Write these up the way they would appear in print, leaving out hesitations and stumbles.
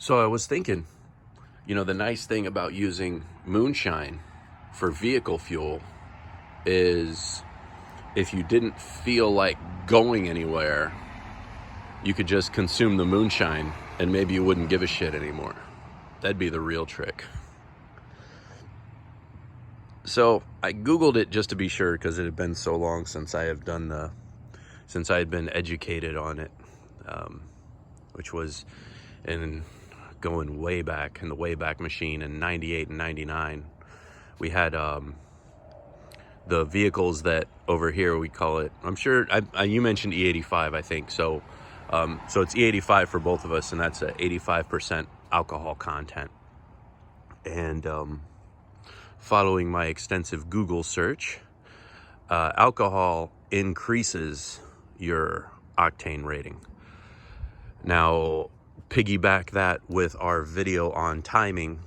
So I was thinking, the nice thing about using moonshine for vehicle fuel is if you didn't feel like going anywhere, you could just consume the moonshine and maybe you wouldn't give a shit anymore. That'd be the real trick. So I Googled it just to be sure, because it had been so long since I had been educated on it, which was going way back in the Wayback Machine in 98 and 99. We had the vehicles that over here we call it, I'm sure you mentioned E85, I think. So it's E85 for both of us, and that's a 85% alcohol content. And following my extensive Google search, alcohol increases your octane rating. Now, piggyback that with our video on timing.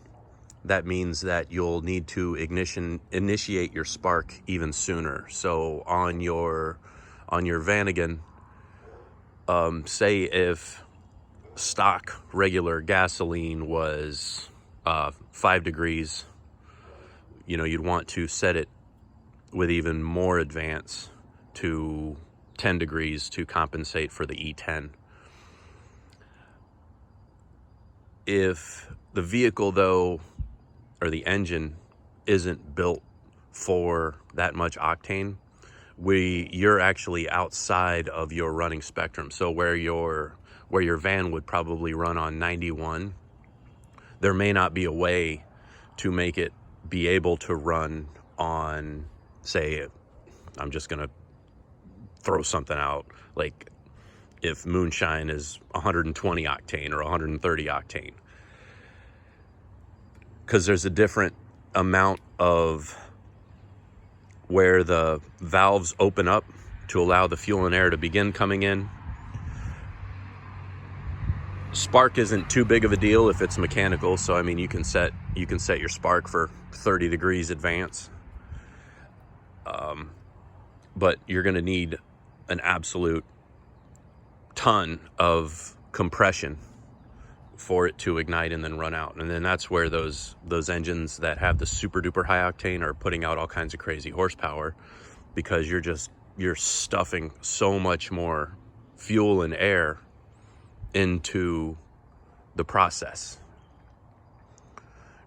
That means that you'll need to initiate your spark even sooner. So on your Vanagon, say if stock regular gasoline was 5 degrees, you'd want to set it with even more advance to 10 degrees to compensate for the E10. If the vehicle, though, or the engine isn't built for that much octane, you're actually outside of your running spectrum. So where your van would probably run on 91, there may not be a way to make it be able to run on, say, I'm just gonna throw something out, like if moonshine is 120 octane or 130 octane. Because there's a different amount of where the valves open up to allow the fuel and air to begin coming in. Spark isn't too big of a deal if it's mechanical, so I mean you can set your spark for 30 degrees advance. But you're going to need an absolute ton of compression for it to ignite and then run out. And then that's where those engines that have the super duper high octane are putting out all kinds of crazy horsepower, because you're stuffing so much more fuel and air into the process.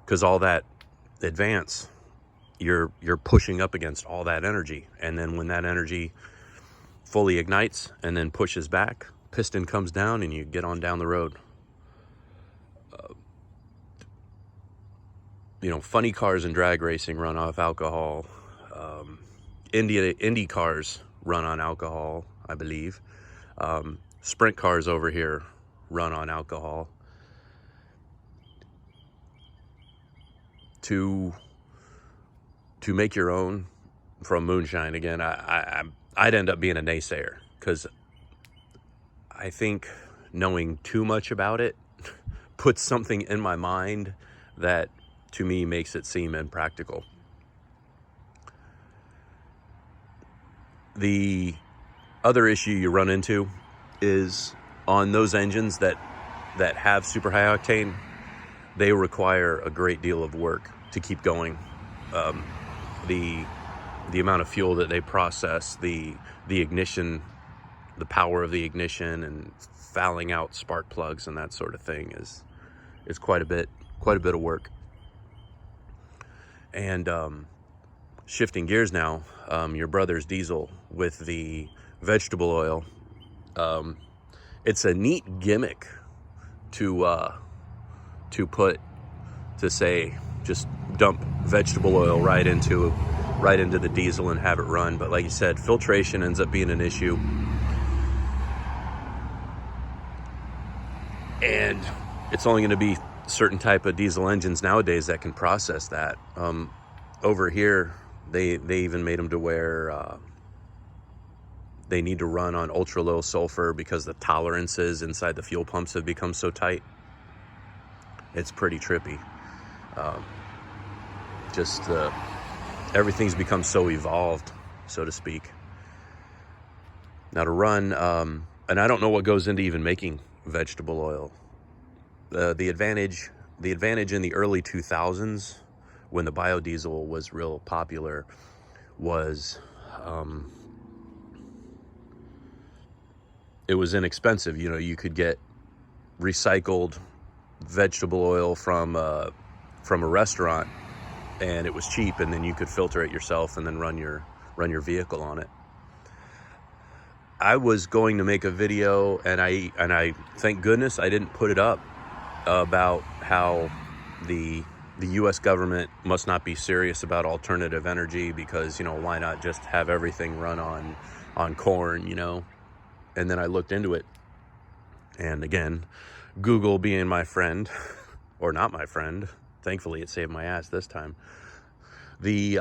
Because all that advance, you're pushing up against all that energy. And then when that energy fully ignites and then pushes back, piston comes down and you get on down the road. Funny cars and drag racing run off alcohol. Indy cars run on alcohol, I believe. Sprint cars over here run on alcohol. To make your own from moonshine, again, I'd end up being a naysayer, because I think knowing too much about it puts something in my mind that to me makes it seem impractical. The other issue you run into is on those engines that have super high octane, they require a great deal of work to keep going. The amount of fuel that they process, the ignition, the power of the ignition, and fouling out spark plugs and that sort of thing is quite a bit of work. And shifting gears now, your brother's diesel with the vegetable oil. It's a neat gimmick to say just dump vegetable oil right into the diesel and have it run. But like you said, filtration ends up being an issue. And it's only going to be certain type of diesel engines nowadays that can process that. Over here, they even made them to where they need to run on ultra low sulfur because the tolerances inside the fuel pumps have become so tight. It's pretty trippy. Everything's become so evolved, so to speak. Now to run, and I don't know what goes into even making vegetable oil. the advantage in the early 2000s, when the biodiesel was real popular, was it was inexpensive. You know, you could get recycled vegetable oil from a restaurant, and it was cheap, and then you could filter it yourself and then run your vehicle on it. I was going to make a video, and I thank goodness I didn't put it up, about how the US government must not be serious about alternative energy, because, you know, why not just have everything run on corn, you know? And then I looked into it, and again, Google being my friend, or not my friend, thankfully it saved my ass this time. They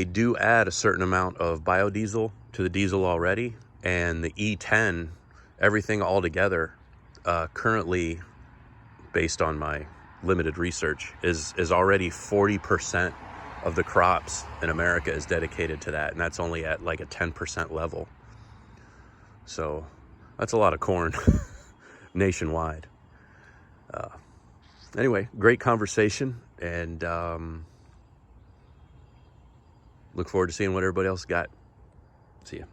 do add a certain amount of biodiesel to the diesel already, and the E10, everything all together, currently, based on my limited research, is already 40% of the crops in America is dedicated to that, and that's only at like a 10% level. So that's a lot of corn nationwide. Anyway, great conversation, and look forward to seeing what everybody else got. See ya.